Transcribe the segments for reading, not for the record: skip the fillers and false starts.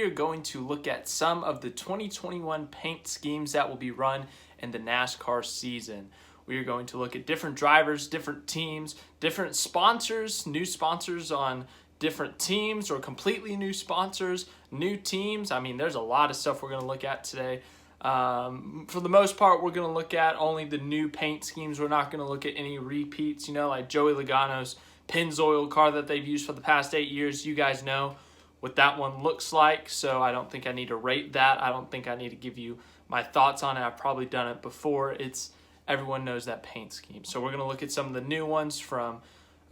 We are going to look at some of the 2021 paint schemes that will be run in the NASCAR season. We are going to look at different drivers, different teams, different sponsors, new sponsors on different teams or completely new sponsors, new teams. I mean, there's a lot of stuff we're going to look at today. For the most part, we're going to look at only the new paint schemes. We're not going to look at any repeats, like Joey Logano's Pennzoil car that they've used for the past 8 years. You guys know what that one looks like, so I don't think I need to rate that. I don't think I need to give you my thoughts on it. I've probably done it before. Everyone knows that paint scheme. So we're going to look at some of the new ones from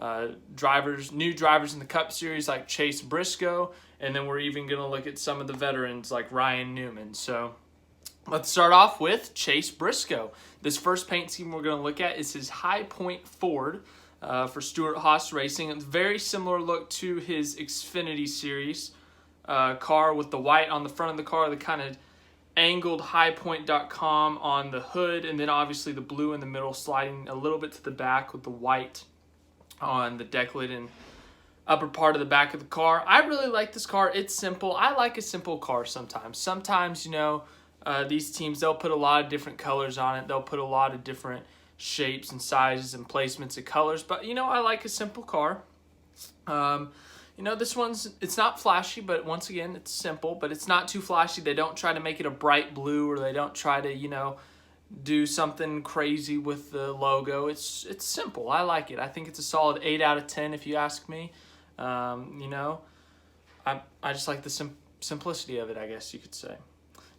new drivers in the Cup Series like Chase Briscoe, and then we're even going to look at some of the veterans like Ryan Newman. So let's start off with Chase Briscoe. This first paint scheme we're going to look at is his High Point Ford for Stewart-Haas Racing. It's a very similar look to his Xfinity Series car with the white on the front of the car, the kind of angled highpoint.com on the hood, and then obviously the blue in the middle sliding a little bit to the back with the white on the deck lid and upper part of the back of the car. I really like this car. It's simple. I like a simple car sometimes. Sometimes, these teams, they'll put a lot of different colors on it. They'll put a lot of different shapes and sizes and placements of colors, but I like a simple car. This it's not flashy, but once again, it's simple, but it's not too flashy. They don't try to make it a bright blue, or they don't try to do something crazy with the logo. It's simple. I like it. I think it's a solid 8 out of 10 if you ask me. I just like the simplicity of it, I guess you could say.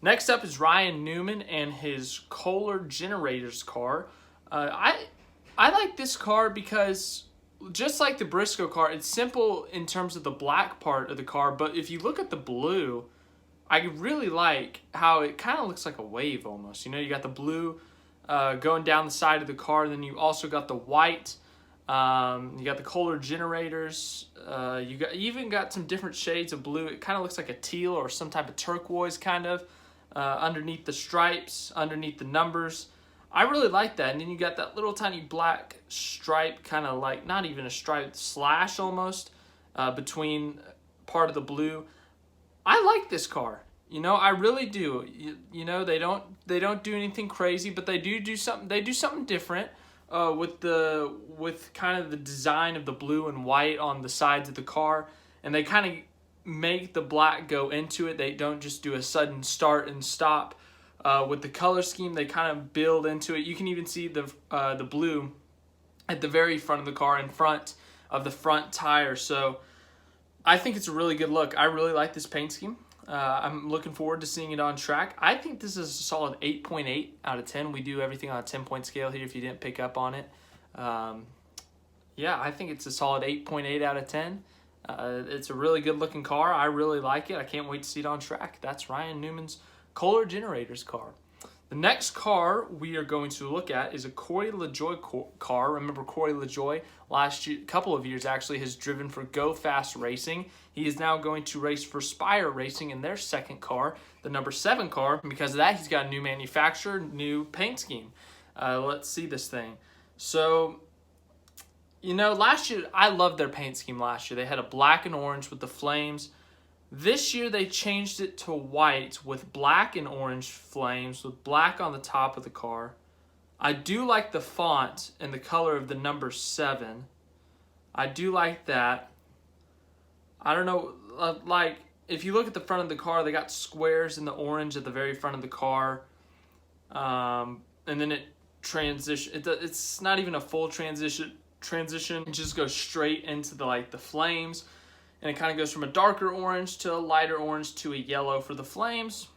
Next up is Ryan Newman and his Kohler Generators car. I like this car because, just like the Briscoe car, it's simple in terms of the black part of the car, but if you look at the blue, I really like how it kind of looks like a wave almost. You got the blue going down the side of the car, and then you also got the white. You got the Kohler Generators. You even got some different shades of blue. It kind of looks like a teal or some type of turquoise kind of underneath the stripes, underneath the numbers. I really like that. And then you got that little tiny black stripe, kind of like, not even a stripe, slash almost, between part of the blue. I like this car. I really do. They don't do anything crazy, but they do something. They do something different with kind of the design of the blue and white on the sides of the car, and they kind of make the black go into it. They don't just do a sudden start and stop. With the color scheme, they kind of build into it. You can even see the blue at the very front of the car, in front of the front tire. So I think it's a really good look. I really like this paint scheme. I'm looking forward to seeing it on track. I think this is a solid 8.8 out of 10. We do everything on a 10-point scale here if you didn't pick up on it. I think it's a solid 8.8 out of 10. It's a really good looking car. I really like it. I can't wait to see it on track. That's Ryan Newman's Kohler Generators car. The next car we are going to look at is a Corey LaJoie car. Remember, Corey LaJoie last year, couple of years actually, has driven for Go Fast Racing. He is now going to race for Spire Racing in their second car, the number 7 car. And because of that, he's got a new manufacturer, new paint scheme. Let's see this thing. So, last year, I loved their paint scheme last year. They had a black and orange with the flames. This year they changed it to white with black and orange flames, with black on the top of the car. I do like the font and the color of the number 7. I do like that. I don't know, if you look at the front of the car, they got squares in the orange at the very front of the car. And then it transition. It's not even a full transition. It just goes straight into the flames. And it kind of goes from a darker orange to a lighter orange to a yellow for the flames,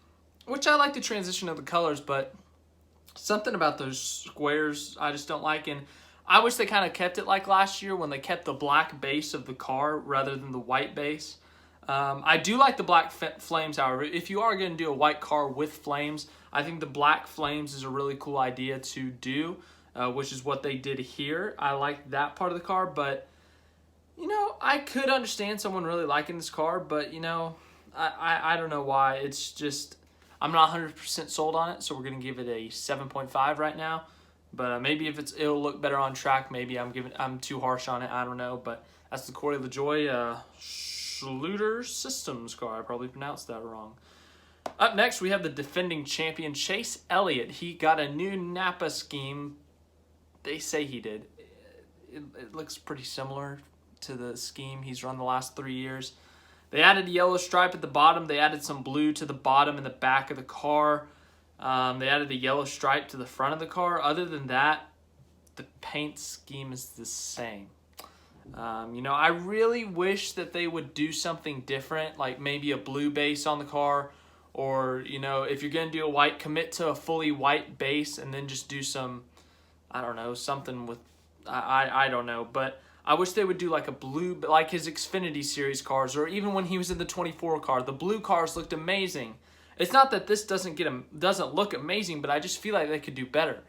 which I like the transition of the colors, but something about those squares I just don't like. And I wish they kind of kept it like last year when they kept the black base of the car rather than the white base. I do like the black flames, however. If you are going to do a white car with flames, I think the black flames is a really cool idea to do, which is what they did here. I like that part of the car, but I could understand someone really liking this car, but, I don't know why. It's just, I'm not 100% sold on it, so we're going to give it a 7.5 right now. But maybe if it'll look better on track, maybe I'm too harsh on it. I don't know, but that's the Corey LaJoie Schluter Systems car. I probably pronounced that wrong. Up next, we have the defending champion, Chase Elliott. He got a new Napa scheme. They say he did. It looks pretty similar to the scheme he's run the last 3 years. They added a yellow stripe at the bottom. They added some blue to the bottom and the back of the car. They added a yellow stripe to the front of the car. Other than that, the paint scheme is the same. I really wish that they would do something different, like maybe a blue base on the car, or, if you're going to do a white, commit to a fully white base and then just do some, I don't know, something with, I don't know, but I wish they would do like a blue, like his Xfinity Series cars, or even when he was in the 24 car, the blue cars looked amazing. It's not that this doesn't look amazing, but I just feel like they could do better.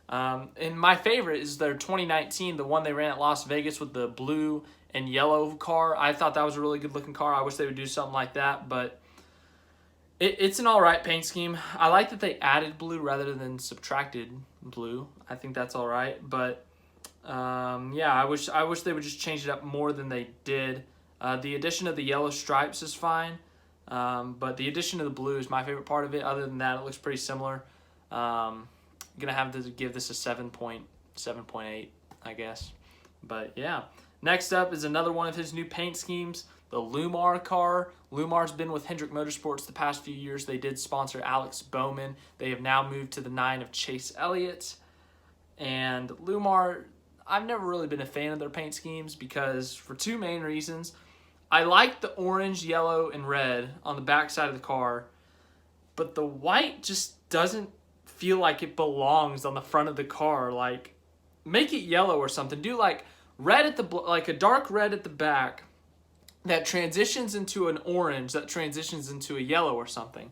And my favorite is their 2019, the one they ran at Las Vegas with the blue and yellow car. I thought that was a really good looking car. I wish they would do something like that, but it's an all right paint scheme. I like that they added blue rather than subtracted blue. I think that's all right, but I wish they would just change it up more than they did. The addition of the yellow stripes is fine, but the addition of the blue is my favorite part of it. Other than that, it looks pretty similar. I'm gonna have to give this a 7.8, I guess. But yeah, next up is another one of his new paint schemes, the Lumar car. Lumar's been with Hendrick Motorsports the past few years. They did sponsor Alex Bowman. They have now moved to the 9 of Chase Elliott. And Lumar, I've never really been a fan of their paint schemes because for two main reasons. I like the orange, yellow, and red on the back side of the car, but the white just doesn't feel like it belongs on the front of the car. Like, make it yellow or something. Do like red at the like a dark red at the back that transitions into an orange that transitions into a yellow or something.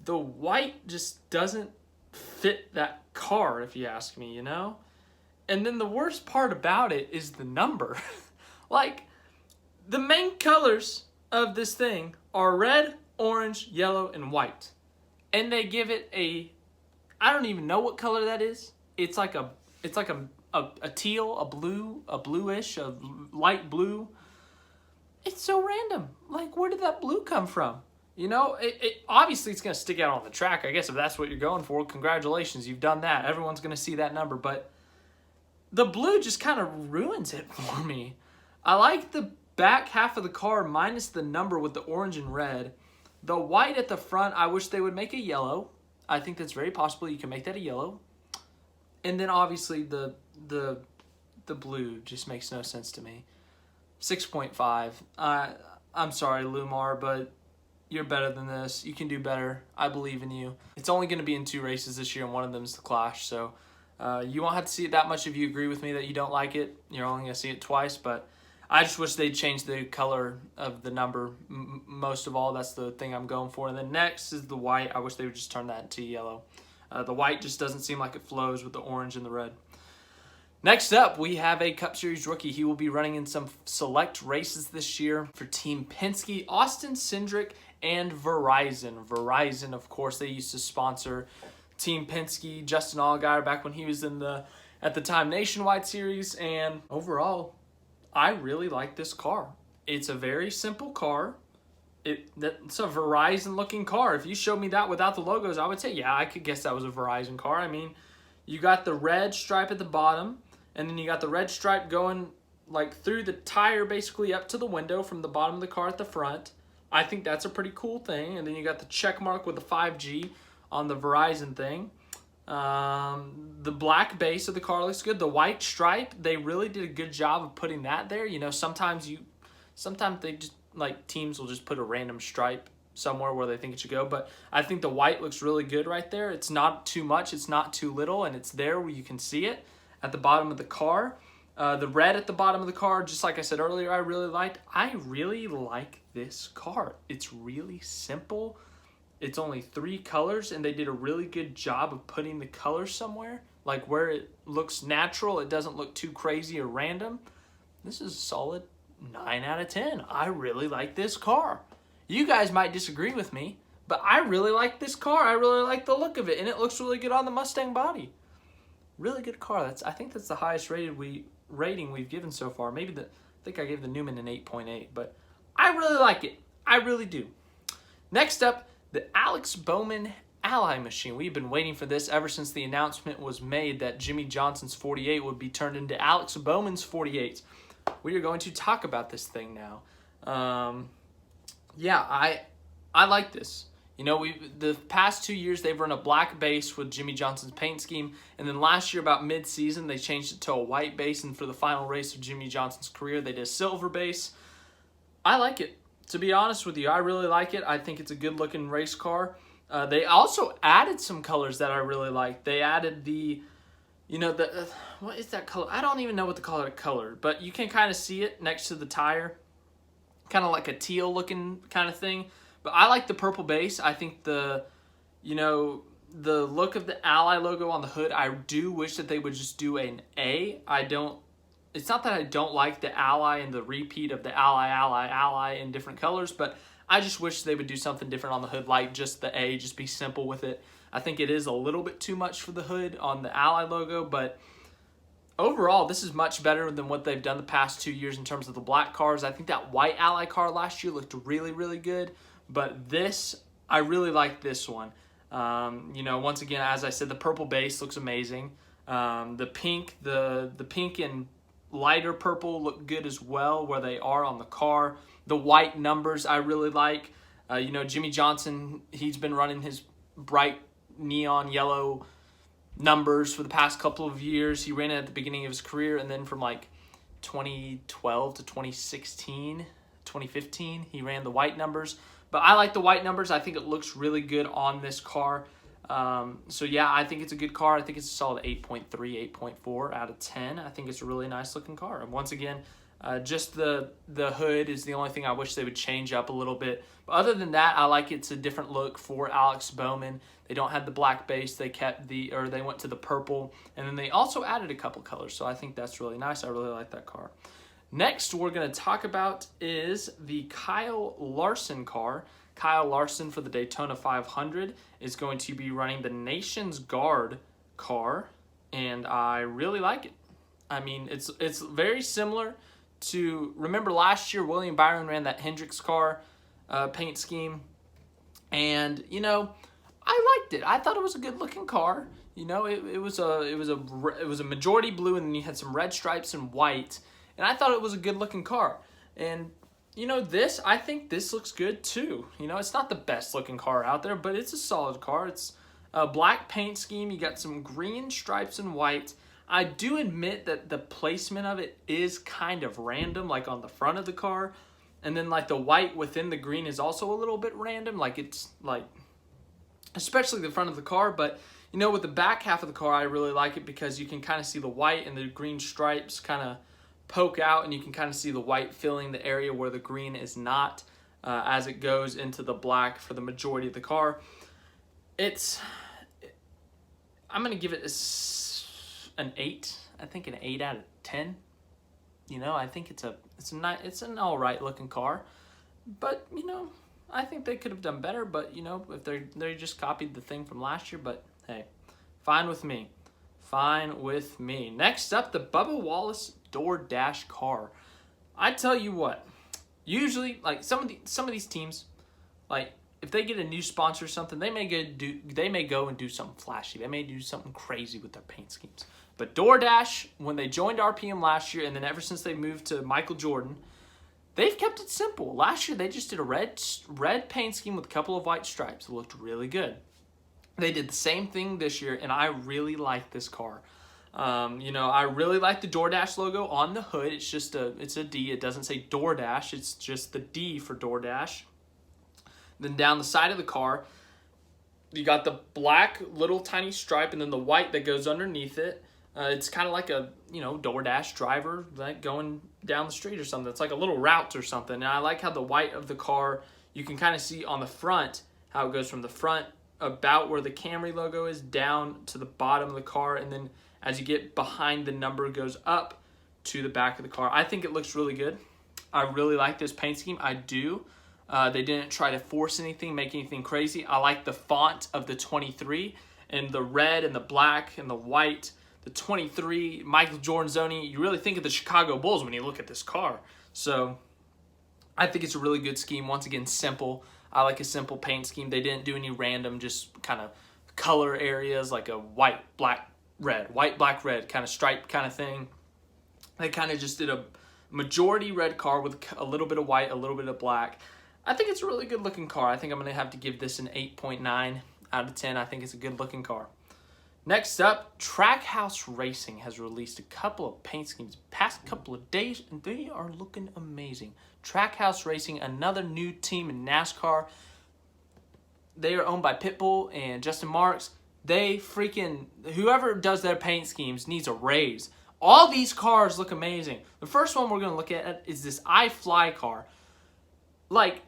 The white just doesn't fit that car, if you ask me, And then the worst part about it is the number. Like, the main colors of this thing are red, orange, yellow, and white. And they give it I don't even know what color that is. It's like a teal, a bluish, a light blue. It's so random. Like, where did that blue come from? Obviously it's going to stick out on the track. I guess if that's what you're going for, congratulations, you've done that. Everyone's going to see that number, but the blue just kind of ruins it for me. I like the back half of the car minus the number with the orange and red. The white at the front, I wish they would make a yellow. I think that's very possible. You can make that a yellow. And then obviously the blue just makes no sense to me. 6.5. I'm sorry, Lumar, but you're better than this. You can do better. I believe in you. It's only going to be in 2 races this year, and one of them is the Clash. So you won't have to see it that much if you agree with me that you don't like it. You're only going to see it twice, but I just wish they'd change the color of the number. Most of all, that's the thing I'm going for. And then next is the white. I wish they would just turn that into yellow. The white just doesn't seem like it flows with the orange and the red. Next up, we have a Cup Series rookie. He will be running in some select races this year for Team Penske, Austin Cindric, and Verizon. Verizon, of course, they used to sponsor Team Penske, Justin Allgaier, back when he was in at the time, Nationwide Series. And overall, I really like this car. It's a very simple car. It's a Verizon-looking car. If you showed me that without the logos, I would say, yeah, I could guess that was a Verizon car. I mean, you got the red stripe at the bottom, and then you got the red stripe going like through the tire basically up to the window from the bottom of the car at the front. I think that's a pretty cool thing. And then you got the check mark with the 5G on the Verizon thing. The black base of the car looks good. The white stripe, they really did a good job of putting that there. Sometimes they just, like, teams will just put a random stripe somewhere where they think it should go. But I think the white looks really good right there. It's not too much, it's not too little, and it's there where you can see it at the bottom of the car. The red at the bottom of the car, just like I said earlier, I really liked. I really like this car. It's really simple. It's only 3 colors, and they did a really good job of putting the colors somewhere, like where it looks natural. It doesn't look too crazy or random. This is a solid 9 out of 10. I really like this car. You guys might disagree with me, but I really like this car. I really like the look of it, and it looks really good on the Mustang body. Really good car. I think that's the highest rating we've given so far. I think I gave the Newman an 8.8, but I really like it. I really do. Next up, the Alex Bowman Ally Machine. We've been waiting for this ever since the announcement was made that Jimmy Johnson's 48 would be turned into Alex Bowman's 48. We are going to talk about this thing now. Yeah, I like this. You know, the past 2 years they've run a black base with Jimmy Johnson's paint scheme, and then last year about mid-season they changed it to a white base, and for the final race of Jimmy Johnson's career they did a silver base. I like it. To be honest with you, I really like it. I think it's a good-looking race car. They also added some colors that I really like. They added the, you know, what is that color? I don't even know what to call it a color, but you can kind of see it next to the tire. Kind of like a teal looking kind of thing. But I like the purple base. I think the look of the Ally logo on the hood, I do wish that they would just do an A. It's not that I don't like the Ally and the repeat of the Ally in different colors, but I just wish they would do something different on the hood, like just the A, just be simple with it. I think it is a little bit too much for the hood on the Ally logo, but overall, this is much better than what they've done the past 2 years in terms of the black cars. I think that white Ally car last year looked really, really good, but this, I really like this one. You know, once again, as I said, the purple base looks amazing. The pink and lighter purple look good as well where they are on the car. The white numbers I really like. You know, Jimmy Johnson, he's been running his bright neon yellow numbers for the past couple of years. He ran it at the beginning of his career, and then from like 2012 to 2016, 2015, he ran the white numbers. But I like the white numbers. I think it looks really good on this car. So yeah, I think it's a good car. I think it's a solid 8.3, 8.4 out of 10. I think it's a really nice looking car. And once again, just the hood is the only thing I wish they would change up a little bit. But other than that, I like it's a different look for Alex Bowman. They don't have the black base. They went to the purple, and then they also added a couple colors. So I think that's really nice. I really like that car. Next, we're going to talk about is the Kyle Larson car. Kyle Larson for the Daytona 500 is going to be running the Nation's Guard car, and I really like it. I mean, it's very similar to, remember last year William Byron ran that Hendricks car paint scheme, and you know, I liked it. I thought it was a good looking car. You know, it was a majority blue, and then you had some red stripes and white, and I thought it was a good looking car. And you know, I think this looks good too. You know, it's not the best looking car out there, but it's a solid car. It's a black paint scheme. You got some green stripes and white. I do admit that the placement of it is kind of random, like on the front of the car. And then like the white within the green is also a little bit random. Like it's like, especially the front of the car. But you know, with the back half of the car, I really like it because you can kind of see the white and the green stripes kind of poke out, and you can kind of see the white filling the area where the green is not as it goes into the black for the majority of the car. I'm going to give it an 8. I think an 8 out of 10. You know, I think it's an all right looking car, but you know, I think they could have done better. But you know, if they just copied the thing from last year, but hey, fine with me. Fine with me. Next up, the Bubba Wallace DoorDash car. I tell you what, usually like some of these teams, like if they get a new sponsor or something, they may go and do something flashy. They may do something crazy with their paint schemes. But DoorDash, when they joined RPM last year, and then ever since they moved to Michael Jordan, they've kept it simple. Last year they just did a red paint scheme with a couple of white stripes. It looked really good. They did the same thing this year, and I really like this car. You know, I really like the DoorDash logo on the hood. It's a D. It doesn't say DoorDash. It's just the D for DoorDash. Then down the side of the car, you got the black little tiny stripe, and then the white that goes underneath it. It's kind of like a, you know, DoorDash driver like going down the street or something. It's like a little route or something. And I like how the white of the car, you can kind of see on the front how it goes from the front about where the Camry logo is down to the bottom of the car, and then as you get behind the number, goes up to the back of the car. I think it looks really good. I really like this paint scheme. I do. They didn't try to force anything, make anything crazy. I like the font of the 23 and the red and the black and the white. The 23 Michael Jordan Zoni. You really think of the Chicago Bulls when you look at this car. So I think it's a really good scheme. Once again, simple. I like a simple paint scheme. They didn't do any random just kind of color areas like a white, black, red kind of stripe kind of thing. They kind of just did a majority red car with a little bit of white, a little bit of black. I think it's a really good looking car. I think I'm going to have to give this an 8.9 out of 10. I think it's a good looking car. Next up, Trackhouse Racing has released a couple of paint schemes past couple of days, and they are looking amazing. Trackhouse Racing, another new team in NASCAR. They are owned by Pitbull and Justin Marks. Whoever does their paint schemes needs a raise. All these cars look amazing. The first one we're going to look at is this iFly car. Like,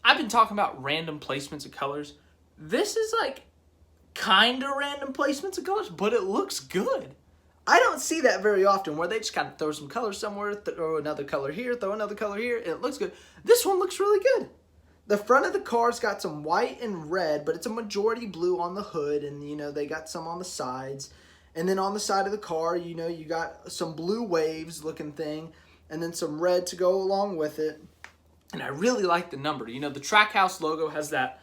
I've been talking about random placements of colors. This is like kind of random placements of colors, but it looks good. I don't see that very often where they just kind of throw some colors somewhere, throw another color here, throw another color here, and it looks good. This one looks really good. The front of the car's got some white and red, but it's a majority blue on the hood, and, you know, they got some on the sides. And then on the side of the car, you know, you got some blue waves looking thing, and then some red to go along with it. And I really like the number. You know, the Trackhouse logo has that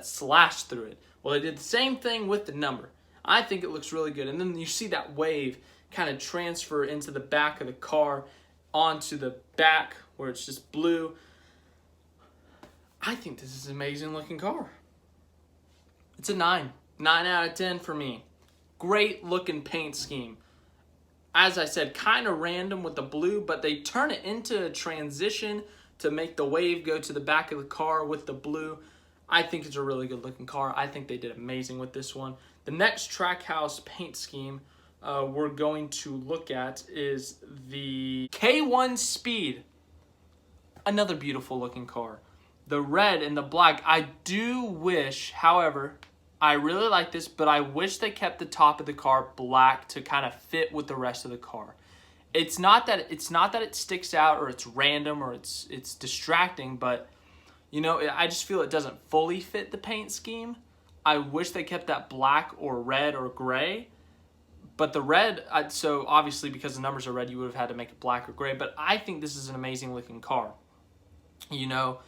slash through it. Well, they did the same thing with the number. I think it looks really good. And then you see that wave kind of transfer into the back of the car onto the back where it's just blue. I think this is an amazing looking car. It's a 9. 9 out of 10 for me. Great looking paint scheme. As I said, kind of random with the blue, but they turn it into a transition to make the wave go to the back of the car with the blue. I think it's a really good looking car. I think they did amazing with this one. The next Trackhouse paint scheme we're going to look at is the K1 Speed. Another beautiful looking car. The red and the black. I do wish, however, I really like this, but I wish they kept the top of the car black to kind of fit with the rest of the car. It's not that it sticks out or it's random or it's distracting, but you know, I just feel it doesn't fully fit the paint scheme. I wish they kept that black or red or gray. But the red, so obviously because the numbers are red, you would have had to make it black or gray. But I think this is an amazing looking car. You know,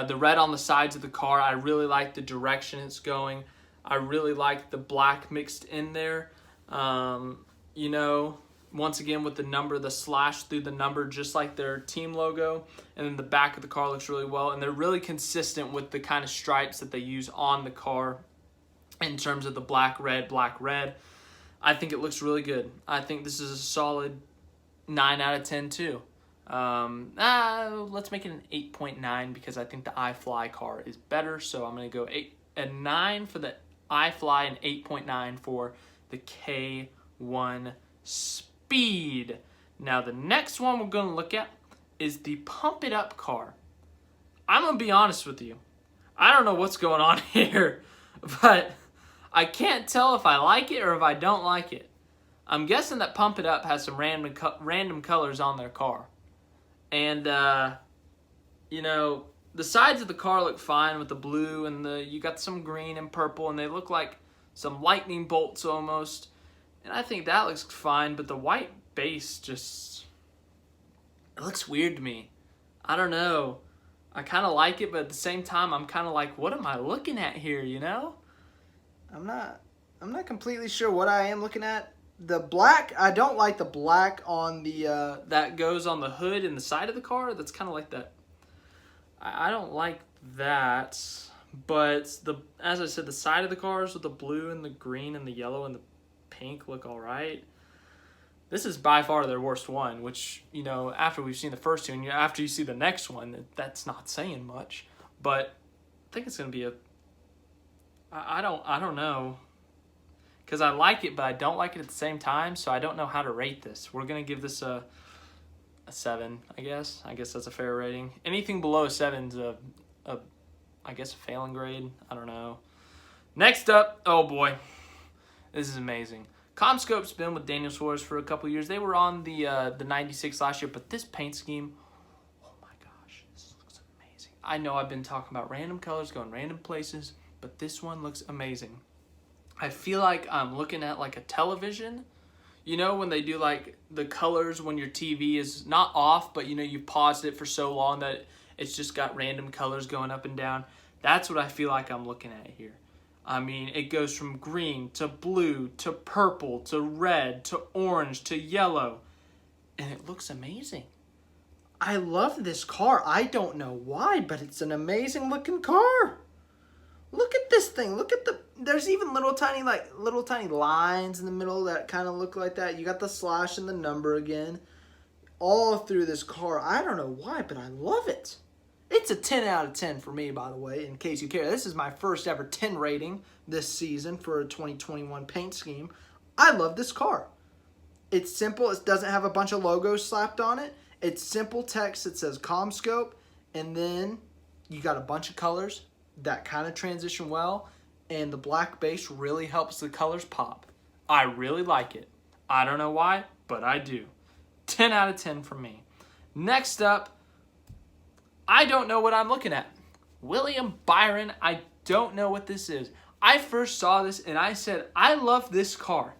the red on the sides of the car, I really like the direction it's going. I really like the black mixed in there. You know, once again with the number, the slash through the number, just like their team logo. And then the back of the car looks really well. And they're really consistent with the kind of stripes that they use on the car in terms of the black, red, black, red. I think it looks really good. I think this is a solid 9 out of 10 too. Let's make it an 8.9 because I think the iFly car is better. So I'm going to go 9 for the iFly and 8.9 for the K1 Speed. Now the next one we're going to look at is the Pump It Up car. I'm going to be honest with you. I don't know what's going on here, but I can't tell if I like it or if I don't like it. I'm guessing that Pump It Up has some random colors on their car. And, you know, the sides of the car look fine with the blue and you got some green and purple, and they look like some lightning bolts almost. And I think that looks fine, but the white base just, it looks weird to me. I don't know. I kind of like it, but at the same time, I'm kind of like, what am I looking at here, you know? I'm not completely sure what I am looking at. The black, I don't like the black on the, that goes on the hood and the side of the car. That's kind of like that. I don't like that. But as I said, the side of the cars with the blue and the green and the yellow and the pink look all right. This is by far their worst one, which, you know, after we've seen the first two and after you see the next one, that's not saying much. But I think it's going to be I don't know. Because I like it, but I don't like it at the same time, so I don't know how to rate this. We're going to give this a 7, I guess. I guess that's a fair rating. Anything below a 7 is I guess a failing grade. I don't know. Next up, oh boy, this is amazing. CommScope's been with Daniel Suarez for a couple years. They were on the 96 last year, but this paint scheme, oh my gosh, this looks amazing. I know I've been talking about random colors going random places, but this one looks amazing. I feel like I'm looking at like a television. You know when they do like the colors when your TV is not off, but you know you've paused it for so long that It's just got random colors going up and down. That's what I feel like I'm looking at here. I mean, it goes from green to blue to purple to red to orange to yellow. And it looks amazing. I love this car. I don't know why, but it's an amazing looking car. Look at this thing. Look at there's even little tiny lines in the middle that kind of look like that. You got the slash and the number again all through this car. I don't know why, but I love it. It's a 10 out of 10 for me, by the way, in case you care. This is my first ever 10 rating this season for a 2021 paint scheme. I love this car. It's simple. It doesn't have a bunch of logos slapped on it. It's simple text that says CommScope, and then you got a bunch of colors that kind of transition well, and the black base really helps the colors pop. I really like it. I don't know why, but I do. 10 out of 10 for me. Next up, I don't know what I'm looking at. William Byron, I don't know what this is. I first saw this and I said, I love this car.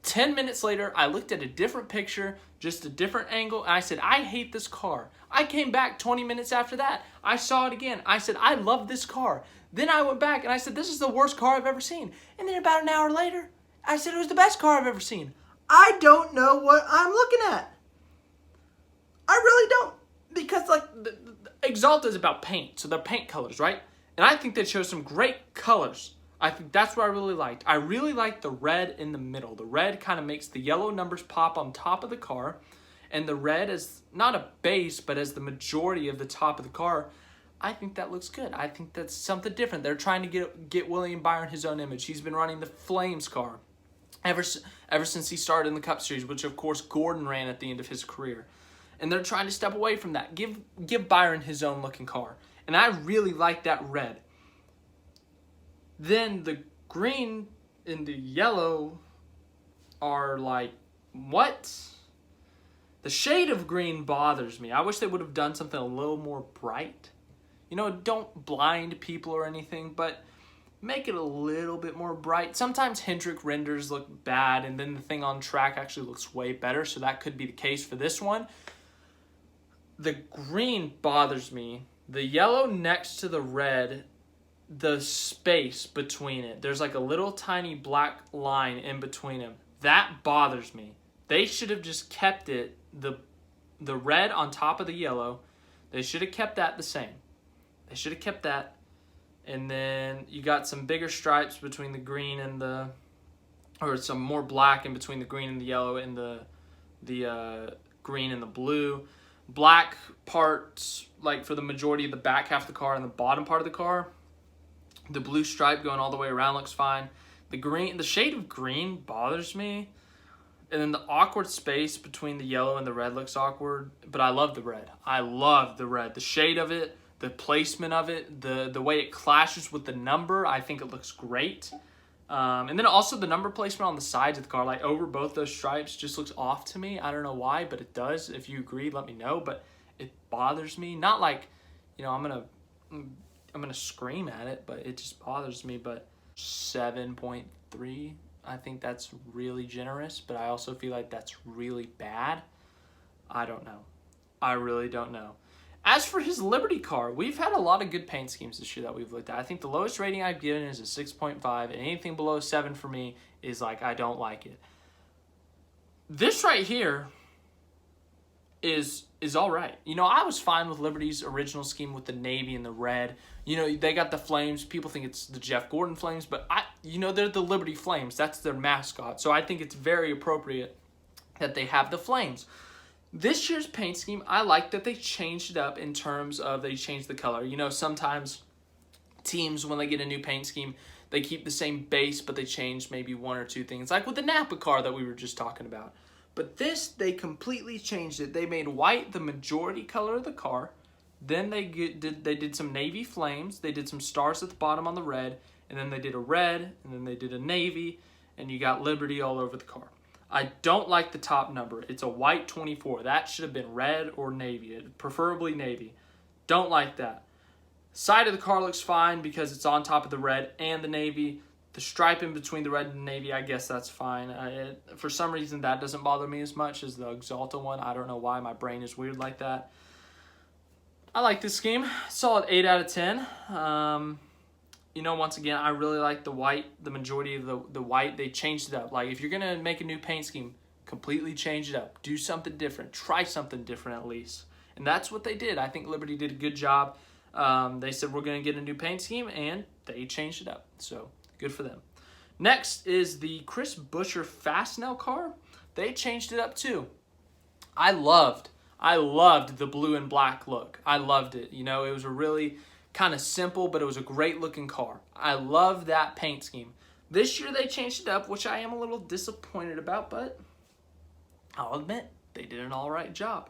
10 minutes later, I looked at a different picture, just a different angle, and I said, I hate this car. I came back 20 minutes after that. I saw it again. I said, I love this car. Then I went back and I said, this is the worst car I've ever seen. And then about an hour later, I said it was the best car I've ever seen. I don't know what I'm looking at. I really don't. Because like the Exalta is about paint, so they're paint colors, right? And I think they chose some great colors. I think that's what I really liked. I really liked the red in the middle. The red kind of makes the yellow numbers pop on top of the car. And the red is not a base, but as the majority of the top of the car. I think that looks good. I think that's something different. They're trying to get William Byron his own image. He's been running the Flames car ever since he started in the Cup Series, which of course Gordon ran at the end of his career. And they're trying to step away from that. Give Byron his own looking car. And I really like that red. Then the green and the yellow are like, what? The shade of green bothers me. I wish they would have done something a little more bright. You know, don't blind people or anything, but make it a little bit more bright. Sometimes Hendrick renders look bad, and then the thing on track actually looks way better, so that could be the case for this one. The green bothers me. The yellow next to the red, the space between it, there's like a little tiny black line in between them. That bothers me. They should have just kept it, the red on top of the yellow. They should have kept that the same. They should have kept that. And then you got some bigger stripes between the green and or some more black in between the green and the yellow and the green and the blue. Black parts, like for the majority of the back half of the car and the bottom part of the car. The blue stripe going all the way around looks fine. The shade of green bothers me. And then the awkward space between the yellow and the red looks awkward. But I love the red. I love the red. The shade of it, the placement of it, the way it clashes with the number, I think it looks great. And then also the number placement on the sides of the car, like over both those stripes, just looks off to me. I don't know why, but it does. If you agree, let me know. But it bothers me. Not like, you know, I'm gonna scream at it, but it just bothers me. But 7.3, I think that's really generous, but I also feel like that's really bad. I don't know. I really don't know. As for his Liberty car, we've had a lot of good paint schemes this year that we've looked at. I think the lowest rating I've given is a 6.5, and anything below 7 for me is like, I don't like it. This right here is all right. You know, I was fine with Liberty's original scheme with the navy and the red. You know, they got the Flames. People think it's the Jeff Gordon Flames, but they're the Liberty Flames. That's their mascot. So I think it's very appropriate that they have the Flames. This year's paint scheme, I like that they changed it up in terms of they changed the color. You know, sometimes teams, when they get a new paint scheme, they keep the same base, but they change maybe one or two things, like with the Napa car that we were just talking about. But this, they completely changed it. They made white the majority color of the car. Then they did some navy flames. They did some stars at the bottom on the red. And then they did a red. And then they did a navy. And you got Liberty all over the car. I don't like the top number. It's a white 24. That should have been red or navy, preferably navy. Don't like that. Side of the car looks fine because it's on top of the red and the navy. The stripe in between the red and the navy, I guess that's fine. For some reason, that doesn't bother me as much as the Exalta one. I don't know why. My brain is weird like that. I like this scheme. Solid 8 out of 10. You know, once again, I really like the white, the majority of the white. They changed it up. Like, if you're going to make a new paint scheme, completely change it up. Do something different. Try something different at least. And that's what they did. I think Liberty did a good job. They said, we're going to get a new paint scheme, and they changed it up. So, good for them. Next is the Chris Buescher Fastnell car. They changed it up too. I loved the blue and black look. I loved it. You know, it was a really kind of simple, but it was a great looking car. I love that paint scheme. This year they changed it up, which I am a little disappointed about, but I'll admit they did an all right job.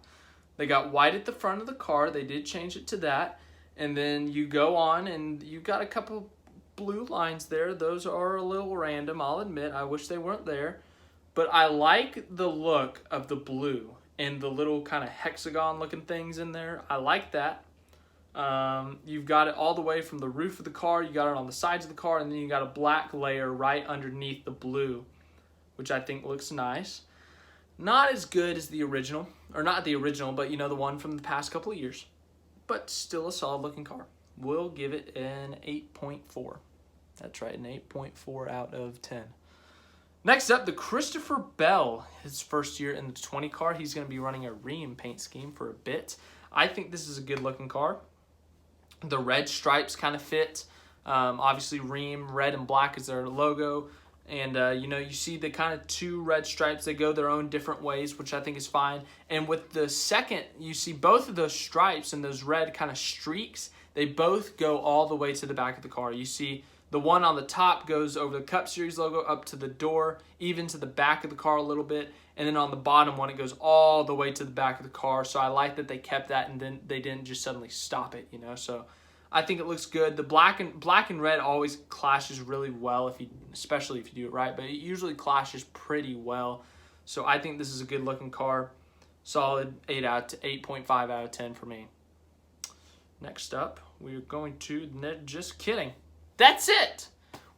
They got white at the front of the car. They did change it to that. And then you go on and you got a couple blue lines there. Those are a little random, I'll admit. I wish they weren't there. But I like the look of the blue and the little kind of hexagon looking things in there. I like that. You've got it all the way from the roof of the car. You got it on the sides of the car. And then you got a black layer right underneath the blue, which I think looks nice. Not as good as the original. Or not the original, but you know, the one from the past couple of years. But still a solid looking car. We'll give it an 8.4. That's right, an 8.4 out of 10. Next up, the Christopher Bell, his first year in the 20 car. He's going to be running a Rheem paint scheme for a bit. I think this is a good looking car. The red stripes kind of fit. Obviously, Rheem, red and black is their logo. And, you know, you see the kind of two red stripes. They go their own different ways, which I think is fine. And with the second, you see both of those stripes and those red kind of streaks. They both go all the way to the back of the car. You see the one on the top goes over the Cup Series logo up to the door, even to the back of the car a little bit. And then on the bottom one, it goes all the way to the back of the car. So I like that they kept that and then they didn't just suddenly stop it, you know. So I think it looks good. The black and red always clashes really well, especially if you do it right. But it usually clashes pretty well. So I think this is a good looking car. Solid 8.5 out of 10 for me. Next up, we're going to just kidding. That's it.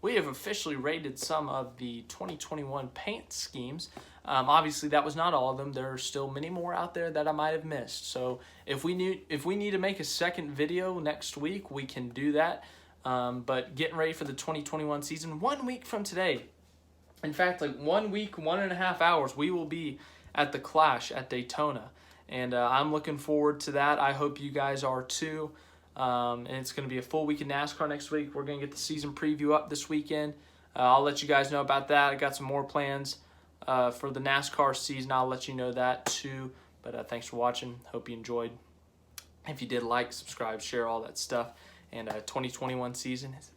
We have officially rated some of the 2021 paint schemes. Obviously, that was not all of them. There are still many more out there that I might have missed. So if we need to make a second video next week, we can do that. But getting ready for the 2021 season 1 week from today. In fact, like 1 week, 1.5 hours, we will be at the Clash at Daytona. And I'm looking forward to that. I hope you guys are too. And it's going to be a full week of NASCAR next week. We're going to get the season preview up this weekend. I'll let you guys know about that. I got some more plans for the NASCAR season. I'll let you know that too. But thanks for watching. Hope you enjoyed. If you did, like, subscribe, share, all that stuff. And 2021 season is